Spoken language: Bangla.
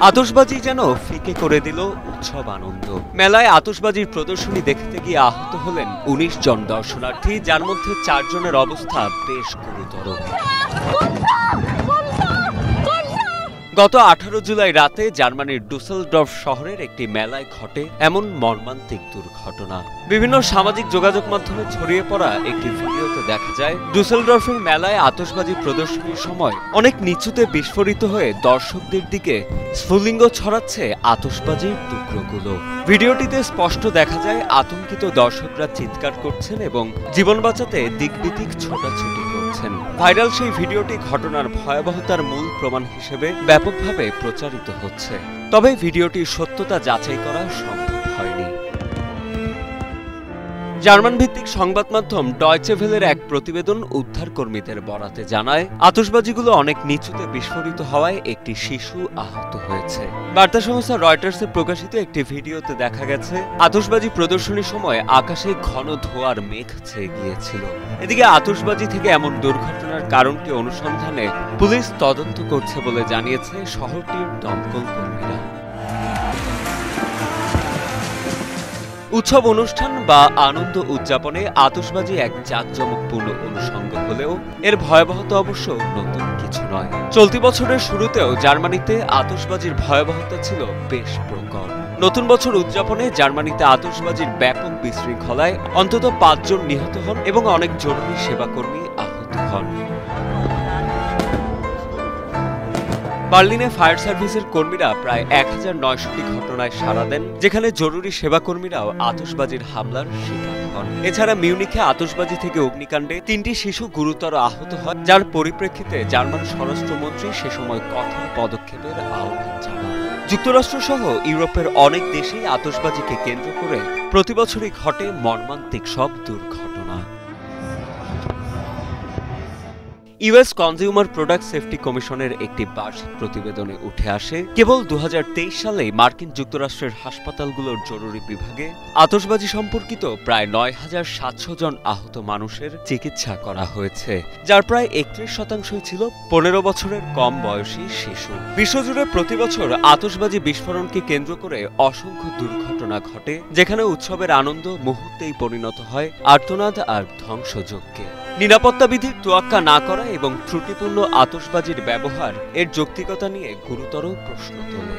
আতশবাজি যেন ফিকে করে দিল উৎসব আনন্দ। মেলায় আতশবাজির প্রদর্শনী দেখতে গিয়ে আহত হলেন ১৯ জন দর্শনার্থী, যার মধ্যে ৪ জনের অবস্থা বেশ গুরুতর। গত ১৮ জুলাই রাতে জার্মানির ডুসেলডর্ফ শহরের একটি মেলায় ঘটে এমন মর্মান্তিক দুর্ঘটনা। বিভিন্ন সামাজিক যোগাযোগ মাধ্যমে ছড়িয়ে পড়া একটি ভিডিওতে দেখা যায় ডুসেলডর্ফের মেলায় আতশবাজি প্রদর্শনীর সময় অনেক নিচুতে বিস্ফোরিত হয়ে দর্শকদের দিকে স্ফুলিঙ্গ ছড়াচ্ছে আতশবাজির টুকরোগুলো। ভিডিওটিতে স্পষ্ট দেখা যায় আতঙ্কিত দর্শকরা চিৎকার করছেন এবং জীবন বাঁচাতে দিকবিদিক ছোটাছুটি করছেন। ভাইরাল সেই ভিডিওটি ঘটনার ভয়াবহতার মূল প্রমাণ হিসেবে ব্যাপকভাবে প্রচারিত হচ্ছে। তবে ভিডিওটির সত্যতা যাচাই করা সম্ভব হয়নি। জার্মান ভিত্তিক সংবাদ মাধ্যম ডয়চে ভেলের এক প্রতিবেদন উদ্ধার কর্মীদের বরাতে জানায় আতশবাজিগুলো অনেক নিচুতে বিস্ফোরিত হওয়ায় একটি শিশু আহত হয়েছে। বার্তা সংস্থা রয়টার্সে প্রকাশিত একটি ভিডিওতে দেখা গেছে আতশবাজি প্রদর্শনীর সময় আকাশে ঘন ধোঁয়ার মেঘ ছেয়ে গিয়েছিল। এদিকে আতশবাজি থেকে এমন দুর্ঘটনার কারণটি অনুসন্ধানে পুলিশ তদন্ত করছে বলে জানিয়েছে শহরটির দমকল কর্মীরা। উৎসব অনুষ্ঠান বা আনন্দ উদযাপনে আতশবাজি এক জাঁকজমকপূর্ণ অনুষঙ্গ হলেও এর ভয়াবহতা অবশ্য নতুন কিছু নয়। চলতি বছরের শুরুতেও জার্মানিতে আতশবাজির ভয়াবহতা ছিল বেশ প্রকট। নতুন বছর উদযাপনে জার্মানিতে আতশবাজির ব্যাপক বিশৃঙ্খলায় অন্তত ৫ জন নিহত হন এবং অনেক জরুরি সেবাকর্মী আহত হন। বার্লিনে ফায়ার সার্ভিসের কর্মীরা প্রায় ১৯০০টি ঘটনায় সাড়া দেন, যেখানে জরুরি সেবাকর্মীরাও আতশবাজির হামলার শিকার হন। এছাড়া মিউনিখে আতশবাজি থেকে অগ্নিকাণ্ডে ৩টি শিশু গুরুতর আহত হয়, যার পরিপ্রেক্ষিতে জার্মান স্বরাষ্ট্রমন্ত্রী সে সময় কঠোর পদক্ষেপের আহ্বান জানান। যুক্তরাষ্ট্র সহ ইউরোপের অনেক দেশেই আতশবাজিকে কেন্দ্র করে প্রতিবছরই ঘটে মর্মান্তিক সব দুর্ঘটনা। ইউএস কনজিউমার প্রোডাক্ট সেফটি কমিশনের একটি বার্ষিক প্রতিবেদনে উঠে আসে কেবল ২০২৩ সালেই মার্কিন যুক্তরাষ্ট্রের হাসপাতালগুলোর জরুরি বিভাগে আতশবাজি সম্পর্কিত প্রায় ৯,৭০০ জন আহত মানুষের চিকিৎসা করা হয়েছে, যার প্রায় ৩১% ছিল ১৫ বছরের কম বয়সী শিশু। বিশ্বজুড়ে প্রতিবছর আতশবাজি বিস্ফোরণকে কেন্দ্র করে অসংখ্য দুর্ঘটনা ঘটে, যেখানে উৎসবের আনন্দ মুহূর্তেই পরিণত হয় আর্তনাদ আর ধ্বংসযজ্ঞে। নিরাপত্তা বিধির তোয়াক্কা না করা এবং ত্রুটিপূর্ণ আতশবাজির ব্যবহার এর যৌক্তিকতা নিয়ে গুরুতর প্রশ্ন তোলে।